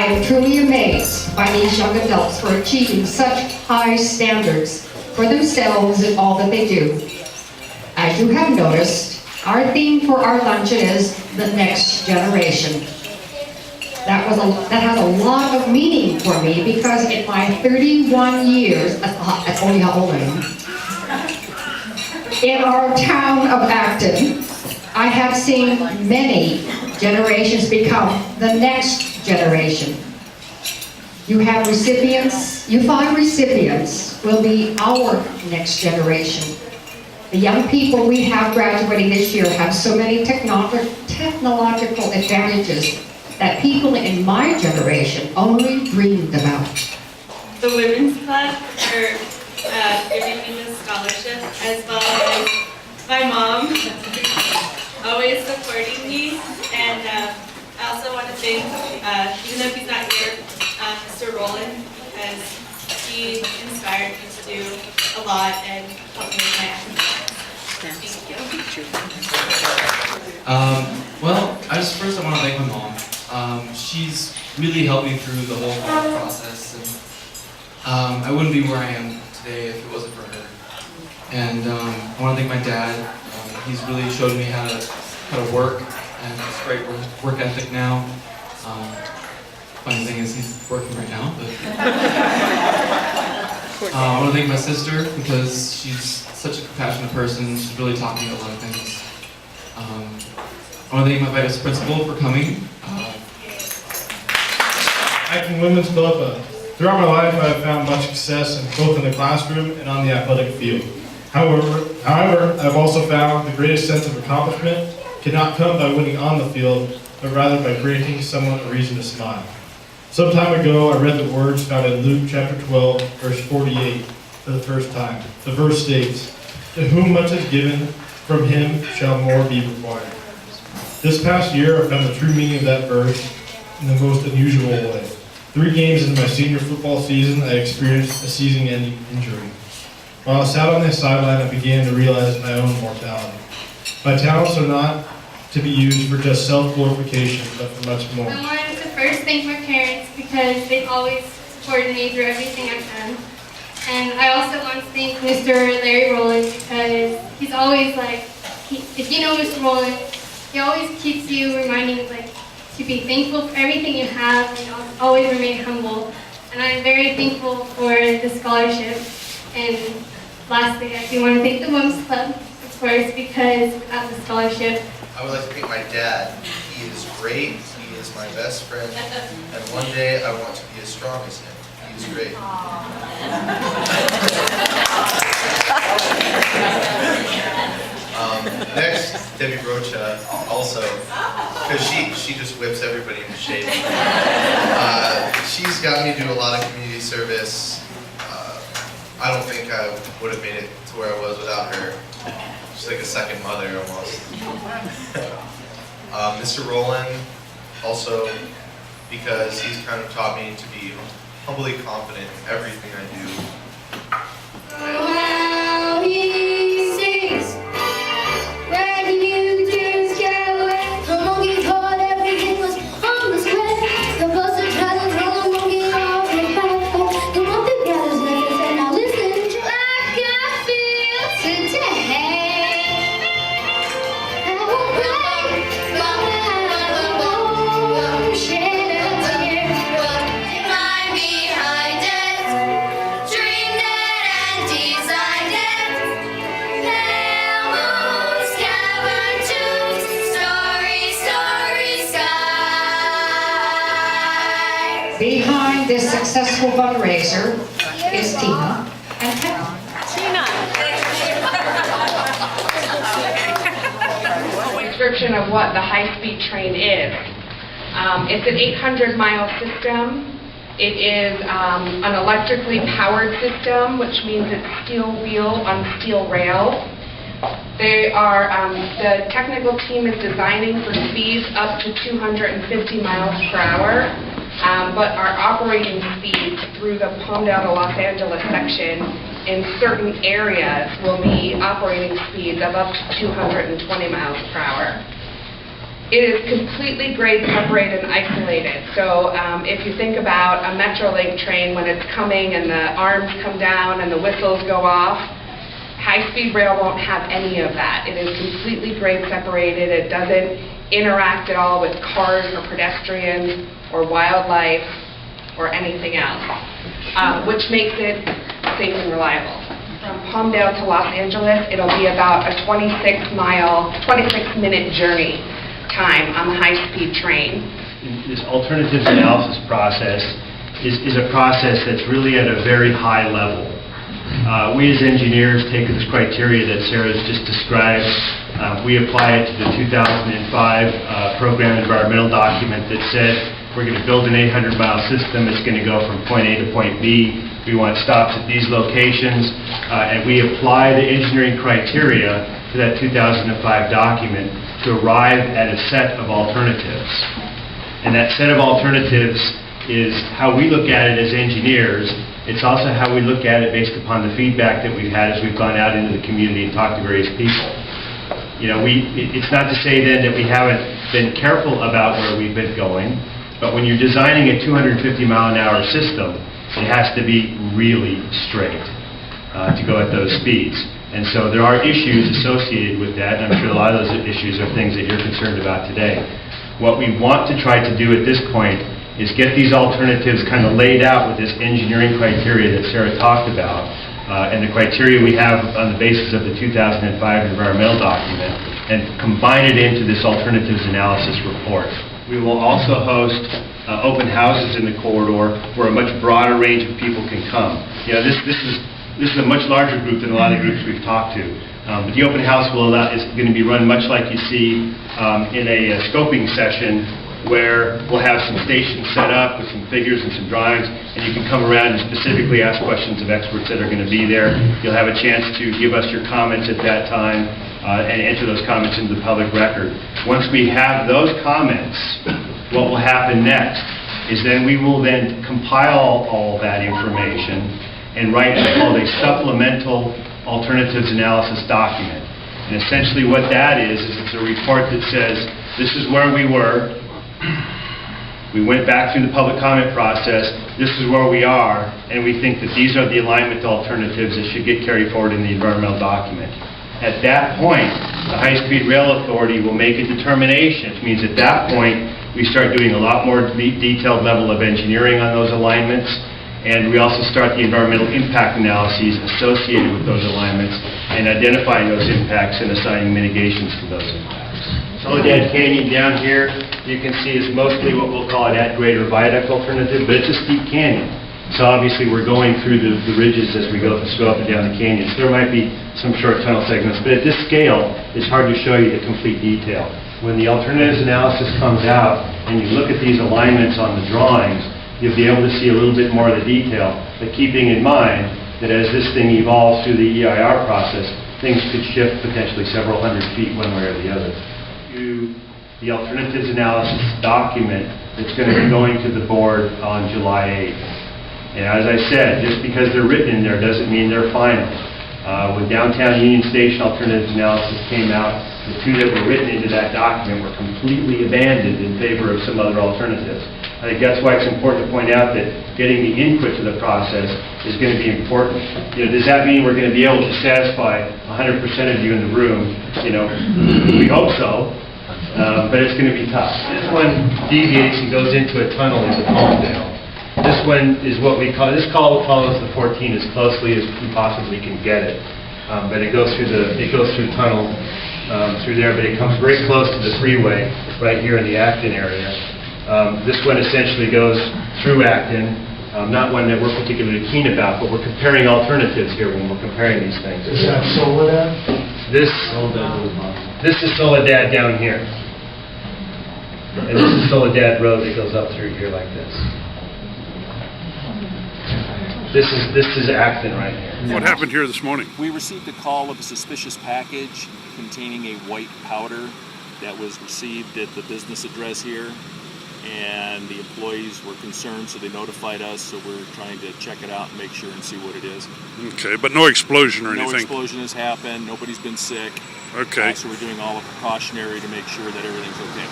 I am truly amazed by these young adults for achieving such high standards for themselves in all that they do. As you have noticed, our theme for our luncheon is the next generation. That has a lot of meaning for me because in my 31 years, that's only how old I am, in our town of Acton, I have seen many generations become the next generation. You find recipients will be our next generation. The young people we have graduating this year have so many technological advantages that people in my generation only dreamed about. The Women's Club for giving me this scholarship, as well as my mom always supporting me. And I also want to thank, even though he's not here, Mr. Rowland, because he inspired me to do a lot and helped me with my academics. Thank you. Well, first I want to thank my mom. She's really helped me through the whole process, and I wouldn't be where I am today if it wasn't for her. And I want to thank my dad. He's really showed me how to work, and it's a great work ethic now. Funny thing is he's working right now, but I want to thank my sister because she's such a compassionate person. She's really taught me a lot of things. I want to thank my vice principal for coming. Acton Women's Club. Throughout my life, I have found much success both in the classroom and on the athletic field. However, I've also found the greatest sense of accomplishment cannot come by winning on the field, but rather by granting someone a reason to smile. Some time ago, I read the words found in Luke chapter 12, verse 48 for the first time. The verse states, "To whom much is given, from him shall more be required." This past year, I found the true meaning of that verse in the most unusual way. 3 games into my senior football season, I experienced a season-ending injury. While I sat on the sideline, I began to realize my own mortality. My talents are not to be used for just self-glorification, but for much more. I wanted to first thank my parents because they've always supported me through everything I've done. And I also want to thank Mr. Larry Rowland because he's always if you know Mr. Rowland, he always keeps you reminding to be thankful for everything you have and always remain humble. And I'm very thankful for the scholarship. And lastly, I do want to thank the Women's Club, of course, because without the scholarship. I would like to thank my dad. He is great. He is my best friend. And one day I want to be as strong as him. He is great. Next, Debbie Rocha, also, because she just whips everybody into shape. She's got me do a lot of community service. I don't think I would have made it to where I was without her. She's like a second mother almost. Mr. Rowland, also because he's kind of taught me to be humbly confident in everything I do. Wow, he sings when you just get away. The monkey thought everything was on the square. The bus and traveled from the monkey off the back. The monkey brothers left and said, now listen, like I feel today. I will break from out of the womb, shed a tear. Remind me behind it, dream that and designed it. Pale moons, cavern tombs, starry, starry sky. Behind this successful fundraiser is Tina and Pepper. Description of what the high-speed train is. It's an 800-mile system. It is an electrically powered system, which means it's steel wheel on steel rail. The technical team is designing for speeds up to 250 miles per hour, but our operating speeds through the Palmdale to Los Angeles section in certain areas will be operating speeds of up to 220 miles per hour. It is completely grade separated and isolated. So if you think about a Metrolink train when it's coming and the arms come down and the whistles go off, high-speed rail won't have any of that. It is completely grade separated. It doesn't interact at all with cars or pedestrians or wildlife or anything else, which makes it safe and reliable. From Palmdale to Los Angeles, it'll be about a 26-minute journey time on the high-speed train. This alternatives analysis process is a process that's really at a very high level. We as engineers take this criteria that Sarah's just described. We apply it to the 2005 program environmental document that said we're going to build an 800-mile system. It's going to go from point A to point B. We want stops at these locations, and we apply the engineering criteria to that 2005 document to arrive at a set of alternatives. And that set of alternatives is how we look at it as engineers. It's also how we look at it based upon the feedback that we've had as we've gone out into the community and talked to various people. You know, it's not to say then that we haven't been careful about where we've been going, but when you're designing a 250-mile-an-hour system, it has to be really straight to go at those speeds. And so there are issues associated with that, and I'm sure a lot of those issues are things that you're concerned about today. What we want to try to do at this point is get these alternatives kind of laid out with this engineering criteria that Sarah talked about, and the criteria we have on the basis of the 2005 environmental document, and combine it into this alternatives analysis report. We will also host open houses in the corridor where a much broader range of people can come. You know, this is a much larger group than a lot of groups we've talked to. But the open house is going to be run much like you see in a scoping session, where we'll have some stations set up with some figures and some drawings, and you can come around and specifically ask questions of experts that are going to be there. You'll have a chance to give us your comments at that time and enter those comments into the public record. Once we have those comments, what will happen next is then we will then compile all that information and write what's called a supplemental alternatives analysis document. And essentially what that is it's a report that says, this is where we were, we went back through the public comment process, this is where we are, and we think that these are the alignment alternatives that should get carried forward in the environmental document. At that point, the High-Speed Rail Authority will make a determination, which means at that point we start doing a lot more detailed level of engineering on those alignments, and we also start the environmental impact analyses associated with those alignments and identifying those impacts and assigning mitigations to those impacts. Soledad Canyon down here, you can see is mostly what we'll call an at-grade or viaduct alternative, but it's a steep canyon. So obviously we're going through the ridges as we go up and down the canyon. So there might be some short tunnel segments, but at this scale, it's hard to show you the complete detail. When the alternatives analysis comes out and you look at these alignments on the drawings, you'll be able to see a little bit more of the detail, but keeping in mind that as this thing evolves through the EIR process, things could shift potentially several hundred feet one way or the other. The alternatives analysis document that's going to be going to the board on July 8th. And as I said, just because they're written in there doesn't mean they're final. When Downtown Union Station alternatives analysis came out, the two that were written into that document were completely abandoned in favor of some other alternatives. I think that's why it's important to point out that getting the input to the process is going to be important. You know, does that mean we're going to be able to satisfy 100% of you in the room? You know, we hope so, but it's going to be tough. This one deviates and goes into a tunnel into Palmdale. This one is what we call, this call follows the 14 as closely as we possibly can get it. But it goes through tunnel through there, but it comes very close to the freeway right here in the Acton area. This one essentially goes through Acton, not one that we're particularly keen about, but we're comparing alternatives here when we're comparing these things. Is that Soledad? This is Soledad down here. And this is Soledad Road that goes up through here like this. This is Acton right here. What happened here this morning? We received a call of a suspicious package containing a white powder that was received at the business address here. and the employees were concerned, so they notified us, so we're trying to check it out and make sure and see what it is. Okay, but no explosion or No anything? explosion has happened, nobody's been sick. Okay. So we're doing all the precautionary to make sure that everything's okay.